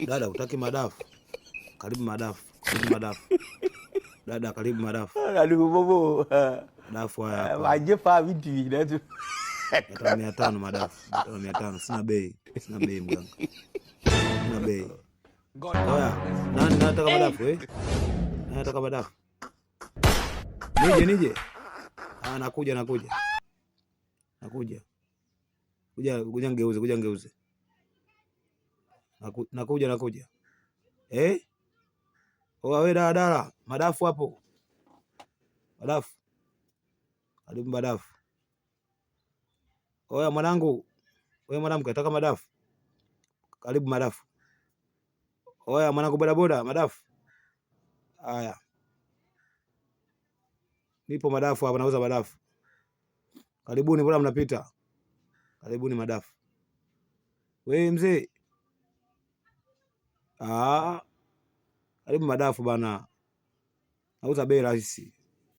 Dada, utaki madafu? Karibu madafu. Karibu madafu. Dada, karibu madafu. Karibu bobo. Madafu haya hapa. Waje fa vitu hivi tu. 500 madafu. 500. Sina bei. Sina bei mganga. Sina bei. Oya, nani nataka madafu eh? Nani nataka madafu? Nije. Nakuja. Kuja ngeuze. Nakuja. Oya wewe dada, madafu hapo. Madafu. Karibu madafu. Oya mwanangu. Wewe mwanamke unataka madafu? Karibu madafu. Oya mwanangu bodaboda, madafu. Haya. Nipo madafu hapa, nauza madafu. Karibuni, bora mnapita. Karibuni madafu. Wewe mzee. Karibu madafu bana. Nauza bei rahisi.